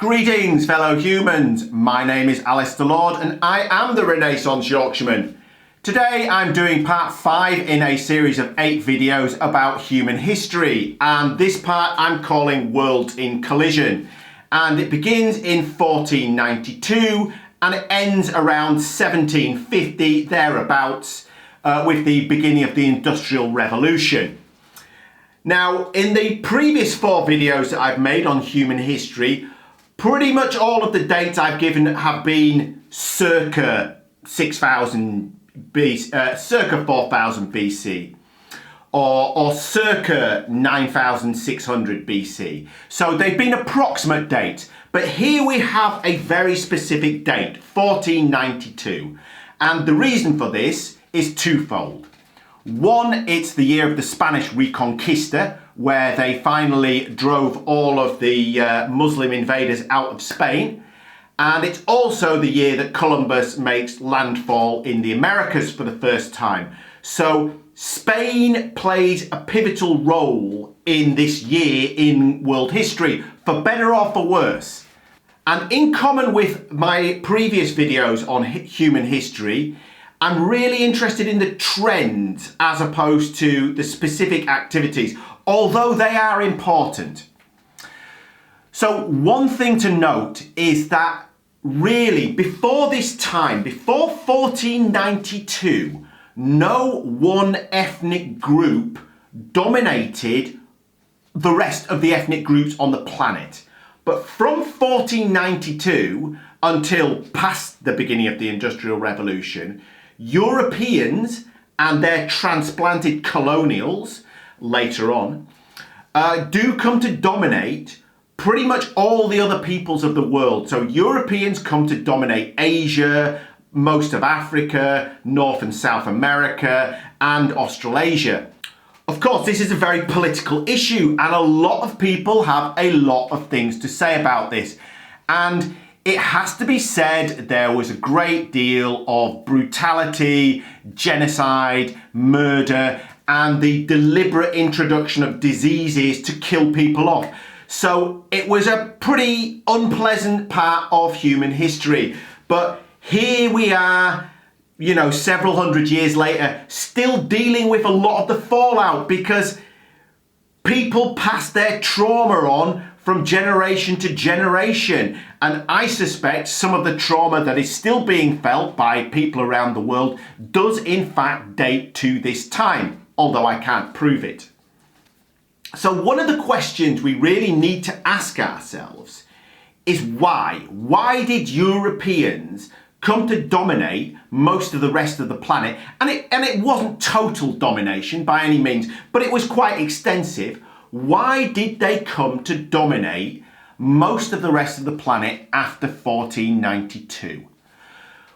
Greetings, fellow humans. My name is Alistair Lord and I am the Renaissance Yorkshireman. Today I'm doing part 5 in a series of 8 videos about human history, and this part I'm calling Worlds in Collision, and it begins in 1492 and it ends around 1750 thereabouts with the beginning of the Industrial Revolution. Now, in the previous 4 videos that I've made on human history, pretty much all of the dates I've given have been circa 6000 BC, circa 4000 BC, or circa 9600 BC. So they've been approximate dates, but here we have a very specific date, 1492. And the reason for this is twofold. One, it's the year of the Spanish Reconquista, where they finally drove all of the Muslim invaders out of Spain. And it's also the year that Columbus makes landfall in the Americas for the first time. So Spain plays a pivotal role in this year in world history, for better or for worse. And in common with my previous videos on human history, I'm really interested in the trends as opposed to the specific activities, although they are important. So one thing to note is that really before this time, before 1492, no one ethnic group dominated the rest of the ethnic groups on the planet. But from 1492 until past the beginning of the Industrial Revolution, Europeans and their transplanted colonials later on do come to dominate pretty much all the other peoples of the world. So Europeans come to dominate Asia, most of Africa, North and South America, and Australasia. Of course, this is a very political issue, and a lot of people have a lot of things to say about this. And it has to be said, there was a great deal of brutality, genocide, murder, and the deliberate introduction of diseases to kill people off. So it was a pretty unpleasant part of human history. But here we are, you know, several hundred years later, still dealing with a lot of the fallout, because people pass their trauma on from generation to generation. And I suspect some of the trauma that is still being felt by people around the world does in fact date to this time, although I can't prove it. So one of the questions we really need to ask ourselves is why? Why did Europeans come to dominate most of the rest of the planet? And it wasn't total domination by any means, but it was quite extensive. Why did they come to dominate most of the rest of the planet after 1492?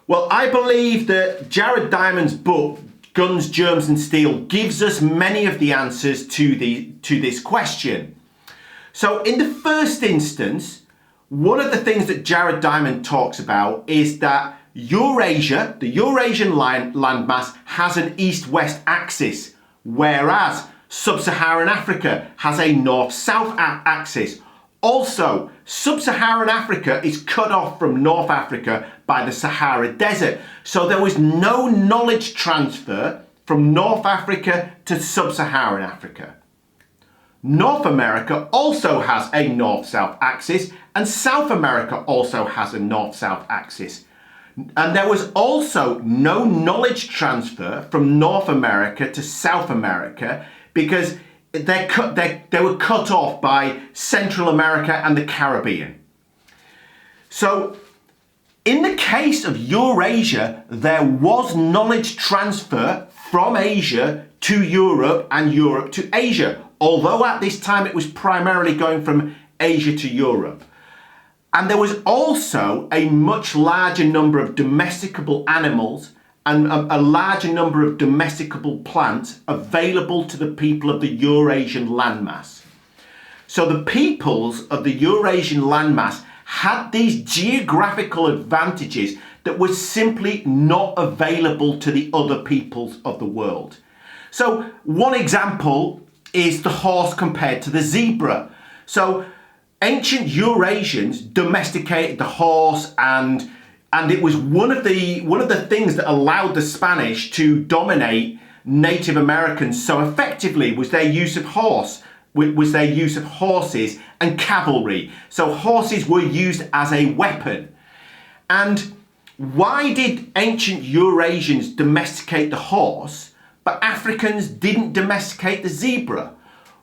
Well, I believe that Jared Diamond's book, Guns, Germs and Steel, gives us many of the answers to this question. So in the first instance, one of the things that Jared Diamond talks about is that Eurasia, the Eurasian landmass, has an east-west axis, whereas Sub-Saharan Africa has a north-south axis. Also, Sub-Saharan Africa is cut off from North Africa by the Sahara Desert. So there was no knowledge transfer from North Africa to Sub-Saharan Africa. North America also has a north-south axis, and South America also has a north-south axis. And there was also no knowledge transfer from North America to South America, because they were cut off by Central America and the Caribbean. So in the case of Eurasia, there was knowledge transfer from Asia to Europe and Europe to Asia, although at this time it was primarily going from Asia to Europe. And there was also a much larger number of domesticable animals and a larger number of domesticable plants available to the people of the Eurasian landmass. So the peoples of the Eurasian landmass had these geographical advantages that were simply not available to the other peoples of the world. So one example is the horse compared to the zebra. So ancient Eurasians domesticated the horse, and it was one of the things that allowed the Spanish to dominate Native Americans so effectively was their use of horses and cavalry. So horses were used as a weapon. And why did ancient Eurasians domesticate the horse, but Africans didn't domesticate the zebra?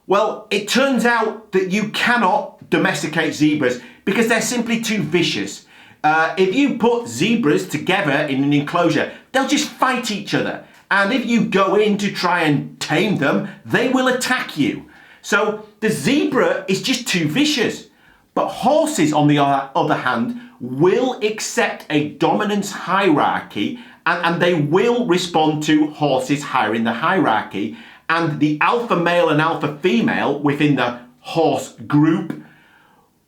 Well, it turns out that you cannot domesticate zebras because they're simply too vicious. If you put zebras together in an enclosure, they'll just fight each other. And if you go in to try and tame them, they will attack you. So the zebra is just too vicious. But horses, on the other hand, will accept a dominance hierarchy, and they will respond to horses higher in the hierarchy. And the alpha male and alpha female within the horse group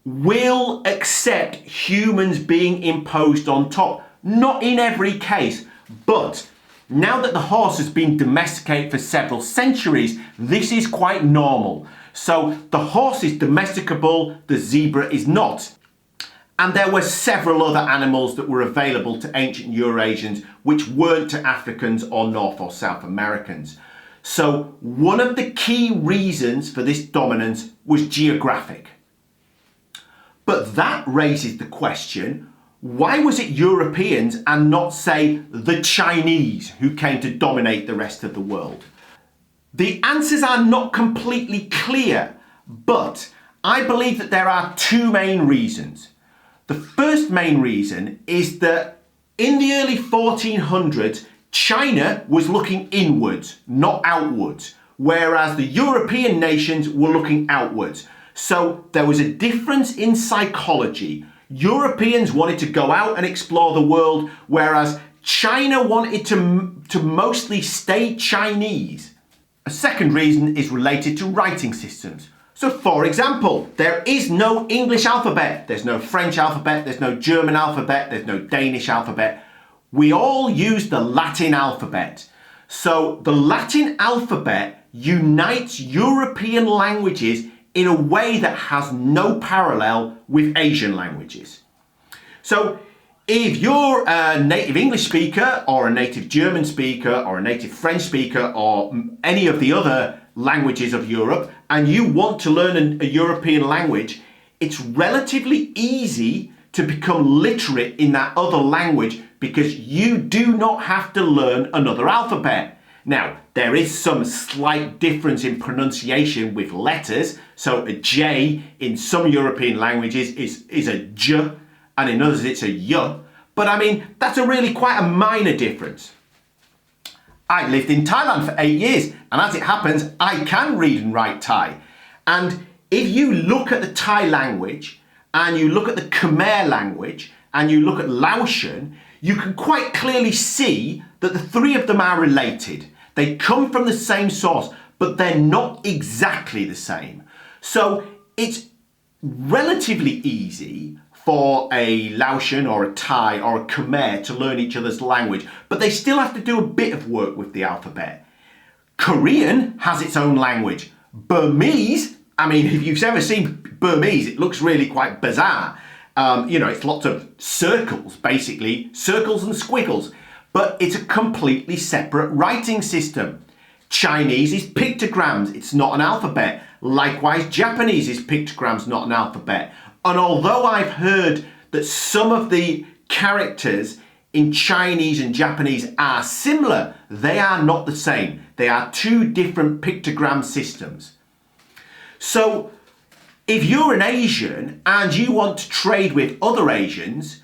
will accept humans being imposed on top. Not in every case, but now that the horse has been domesticated for several centuries, this is quite normal. So the horse is domesticable, the zebra is not. And there were several other animals that were available to ancient Eurasians which weren't to Africans or North or South Americans. So one of the key reasons for this dominance was geographic. But that raises the question, why was it Europeans and not, say, the Chinese who came to dominate the rest of the world? The answers are not completely clear, but I believe that there are two main reasons. The first main reason is that in the early 1400s, China was looking inwards, not outwards, whereas the European nations were looking outwards. So there was a difference in psychology. Europeans wanted to go out and explore the world, whereas China wanted to mostly stay Chinese. A second reason is related to writing systems. So for example, there is no English alphabet, there's no French alphabet, there's no German alphabet, there's no Danish alphabet. We all use the Latin alphabet. So the Latin alphabet unites European languages in a way that has no parallel with Asian languages. So if you're a native English speaker or a native German speaker or a native French speaker or any of the other languages of Europe and you want to learn a European language, it's relatively easy to become literate in that other language because you do not have to learn another alphabet. Now, there is some slight difference in pronunciation with letters. So a J in some European languages is a J, and in others it's a Y. But I mean, that's quite a minor difference. I lived in Thailand for 8 years, and as it happens, I can read and write Thai. And if you look at the Thai language, and you look at the Khmer language, and you look at Laotian, you can quite clearly see that the three of them are related. They come from the same source, but they're not exactly the same. So it's relatively easy for a Laotian or a Thai or a Khmer to learn each other's language, but they still have to do a bit of work with the alphabet. Korean has its own language. Burmese, I mean, if you've ever seen Burmese, it looks really quite bizarre. It's lots of circles, basically, circles and squiggles, but it's a completely separate writing system. Chinese is pictograms, it's not an alphabet. Likewise, Japanese is pictograms, not an alphabet. And although I've heard that some of the characters in Chinese and Japanese are similar, they are not the same. They are two different pictogram systems. So if you're an Asian and you want to trade with other Asians,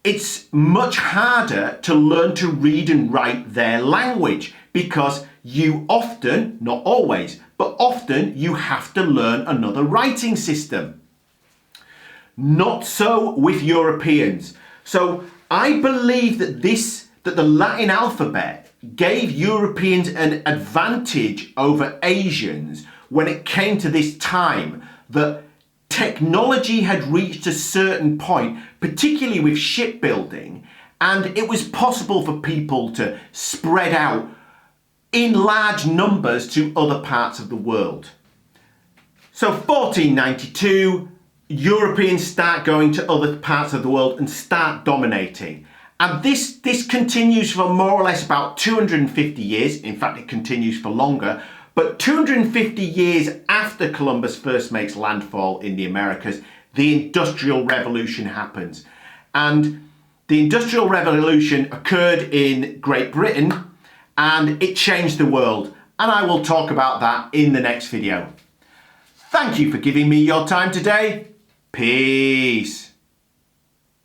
it's much harder to learn to read and write their language because you often, not always, but often you have to learn another writing system. Not so with Europeans. So I believe that the Latin alphabet gave Europeans an advantage over Asians when it came to this time that technology had reached a certain point, particularly with shipbuilding, and it was possible for people to spread out in large numbers to other parts of the world. So 1492, Europeans start going to other parts of the world and start dominating. And this continues for more or less about 250 years. In fact, it continues for longer. But 250 years after Columbus first makes landfall in the Americas, the Industrial Revolution happens. And the Industrial Revolution occurred in Great Britain and it changed the world. And I will talk about that in the next video. Thank you for giving me your time today. Peace.